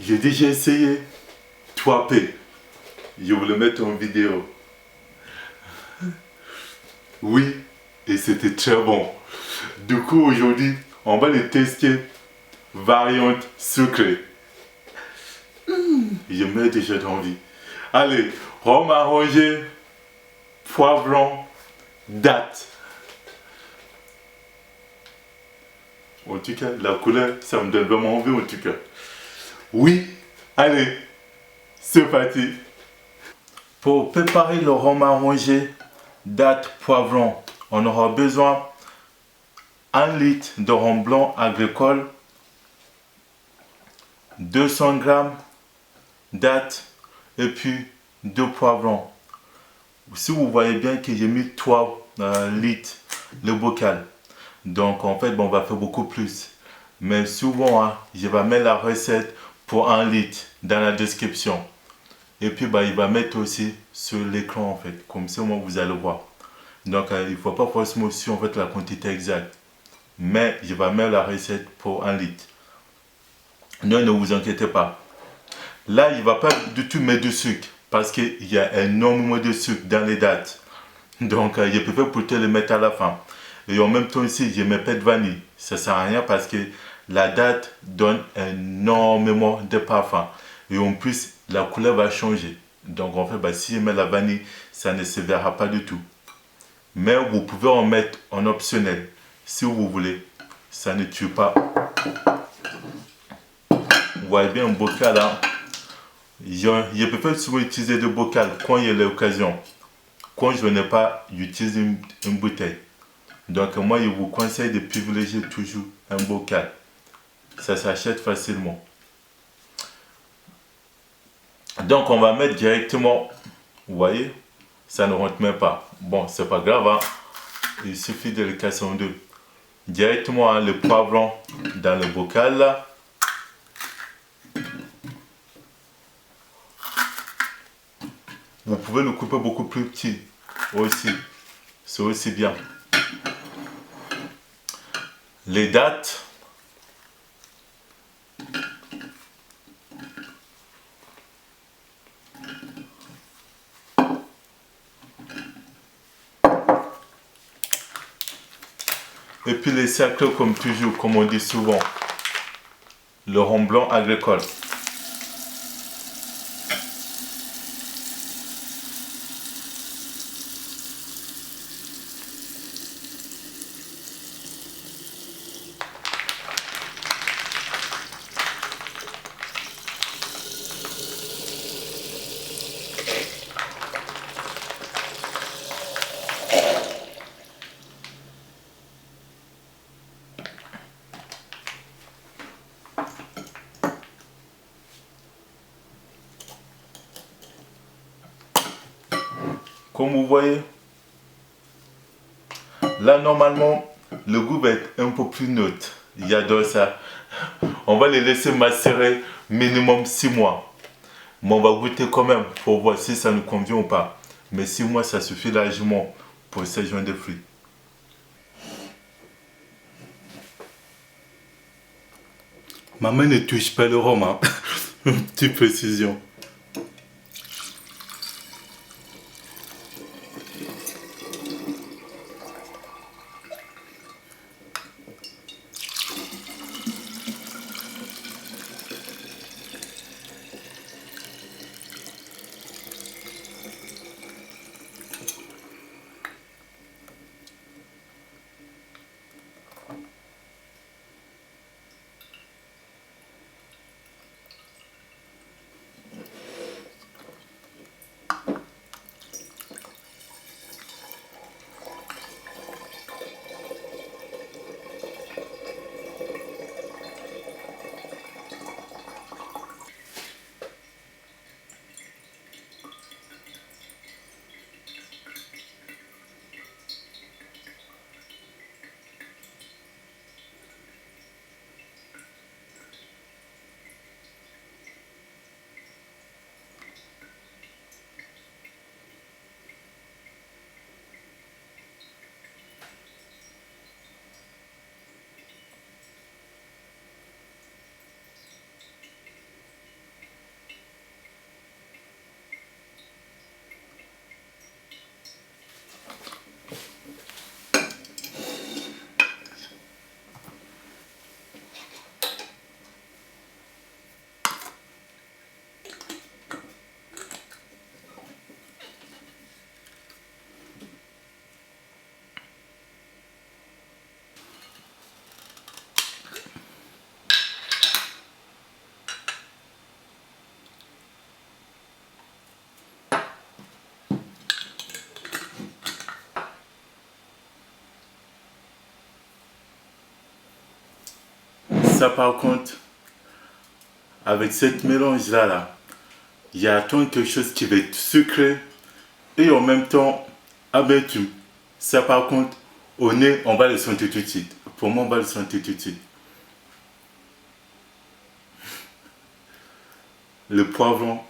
J'ai déjà essayé 3P. Je vais le mettre en vidéo. Oui, et c'était très bon. Du coup, aujourd'hui, on va les tester variante sucrée. Je mets déjà d'envie. Allez, rhum arrangé, poivron, date. En tout cas, la couleur, ça me donne vraiment envie en tout cas. Oui, allez, c'est parti. Pour préparer le rhum arrangé, date, poivron, on aura besoin 1 litre de rhum blanc agricole, 200 g date et puis 2 poivrons. Si vous voyez bien que j'ai mis 3 litres le bocal. Donc en fait, on va faire beaucoup plus. Mais souvent, je vais mettre la recette pour 1 litre dans la description. Et puis, il va mettre aussi sur l'écran en fait. Comme ça, moi, vous allez voir. Donc, il ne faut pas forcément suivre en fait, la quantité exacte. Mais je vais mettre la recette pour 1 litre. Non, ne vous inquiétez pas. Là, il ne va pas du tout mettre de sucre. Parce qu'il y a énormément de sucre dans les dates. Donc, je préfère plutôt le mettre à la fin. Et en même temps ici, je ne mets pas de vanille. Ça ne sert à rien parce que la date donne énormément de parfum. Et en plus, la couleur va changer. Donc, en fait, si je mets la vanille, ça ne se verra pas du tout. Mais vous pouvez en mettre en optionnel. Si vous voulez. Ça ne tue pas. Vous voyez bien un bocal là. Je préfère souvent utiliser des bocal quand il y a l'occasion. Quand je n'ai pas, j'utilise une bouteille. Donc moi, je vous conseille de privilégier toujours un bocal. Ça s'achète facilement. Donc on va mettre directement, vous voyez, ça ne rentre même pas. Bon, c'est pas grave, hein. Il suffit de le casser en deux. Directement le poivron dans le bocal là. Vous pouvez le couper beaucoup plus petit aussi. C'est aussi bien. Les dattes. Et puis les cercles comme toujours, comme on dit souvent. Le rhum blanc agricole. Comme vous voyez, là normalement, le goût va être un peu plus neutre. J'adore ça. On va les laisser macérer minimum 6 mois. Mais on va goûter quand même pour voir si ça nous convient ou pas. Mais 6 mois, ça suffit largement pour ces joints de fruits. Ma main ne touche pas le rhum, hein. Petite précision. Ça par contre, avec cette mélange-là, il y a quelque chose qui va être sucré et en même temps amertume. Ça par contre, au nez, on va le sentir tout de suite. Pour moi, on va le sentir tout de suite. Le poivron,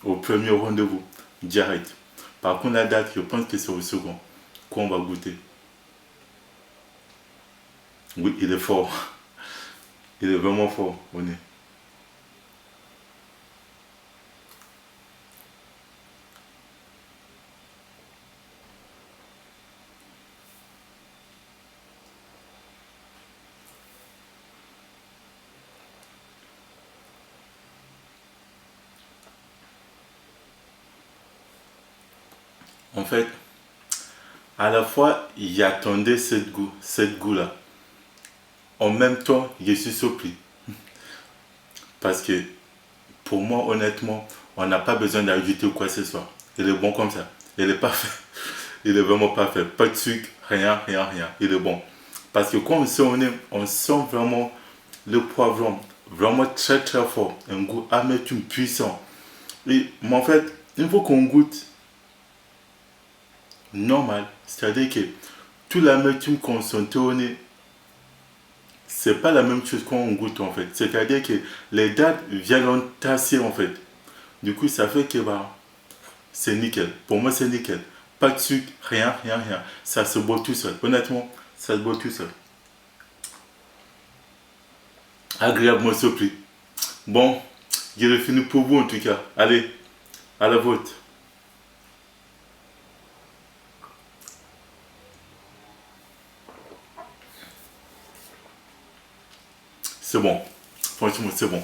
au premier rendez-vous, direct. Par contre, la date, je pense que c'est au second qu'on va goûter. Oui, il est fort. Il est vraiment fort au nez. En fait, à la fois, j'attendais cette goût-là. En même temps, je suis surpris. Parce que, pour moi, honnêtement, on n'a pas besoin d'ajouter quoi que ce soit. Il est bon comme ça. Il est parfait. Il est vraiment parfait. Pas de sucre, rien, rien, rien. Il est bon. Parce que quand on sent au nez, on sent vraiment le poivron. Vraiment très très fort. Un goût amertume puissant. Mais en fait, une fois qu'on goûte normal, c'est-à-dire que tout l'amertume qu'on sentait au nez, c'est pas la même chose qu'on goûte en fait. C'est-à-dire que les dates viennent entasser en fait. Du coup, ça fait que bah, c'est nickel. Pour moi, c'est nickel. Pas de sucre, rien, rien, rien. Ça se boit tout seul. Honnêtement, ça se boit tout seul. Agréablement surpris. Bon, j'ai fini pour vous en tout cas. Allez, à la vôtre. C'est bon. Franchement, c'est bon.